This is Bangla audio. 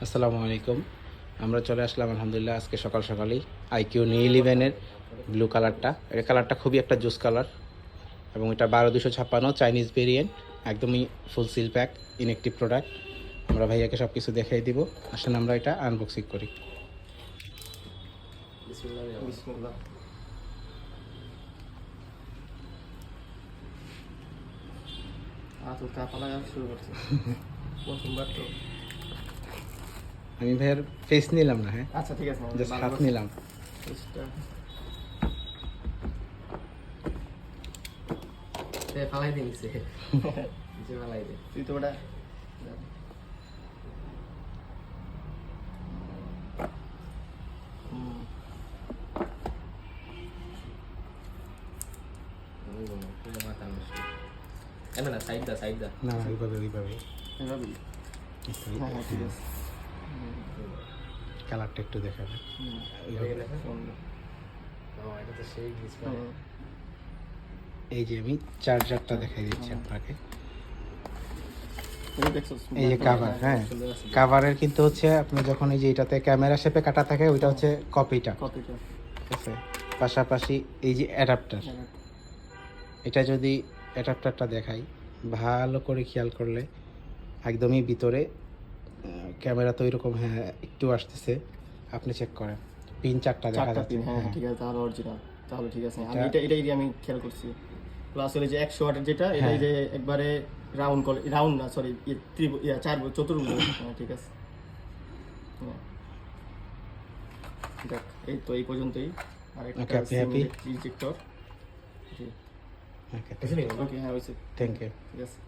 আসসালামু আলাইকুম। আমরা চলে আসলাম আলহামদুলিল্লাহ আজকে সকাল সকালেই আইকিউ নিউ ইলেভেনের ব্লু কালারটা। এই কালারটা খুবই একটা জুস কালার এবং এটা 12256 চাইনিজ ভেরিয়েন্ট, একদমই ফুল সিল প্যাক, ইনএক্টিভ প্রোডাক্ট। আমরা ভাইয়াকে সব কিছু দেখাই দিব। আসেন আমরা এটা আনবক্সিং করি। বিসমিল্লাহ। তো কাপা লাগা শুরু করছে প্রথমবার তো। আমি ভাইয়ার ফেস নিলাম না, হ্যাঁ আচ্ছা ঠিক আছে, জাস্ট হাত নিলাম। ফালাই দিয়েছে ফালাই দে তুই তো ওটা না ওইভাবে এভাবেই। হ্যাঁ হ্যাঁ ঠিক আছে। কালারটা একটু দেখাবে। এই যে আমি চার্জারটা দেখাই দিচ্ছি আপনাকে। এই যে কাভার, হ্যাঁ কাভারের কিন্তু হচ্ছে আপনি যখন এই যে এটাতে ক্যামেরা শেপে কাটা থাকে ওইটা হচ্ছে কপিটা, ঠিক আছে। পাশাপাশি এই যে অ্যাডাপ্টার, এটা যদি অ্যাডাপ্টারটা দেখাই ভালো করে খেয়াল করলে একদমই ভিতরে ক্যামেরা তো এরকম, হ্যাঁ একটু আসতেছে, আপনি চেক করেন পিন চারটা দেখা যাচ্ছে। হ্যাঁ ঠিক আছে, তাহলে অরিজিনাল, তাহলে ঠিক আছে। আমি এটাই আমি খেয়াল করছি। প্লাস হলে যে 100 ওয়াটের যেটা, এটাই যে একবারে রাউন্ড না, সরি চতুর্ভুজ। হ্যাঁ ঠিক আছে। দেখ এই তো এই পর্যন্তই। আর একটা ইজেক্টর। ওকে, ওকে হ্যাঁ হয়েছে। Thank you. ঠিক আছে।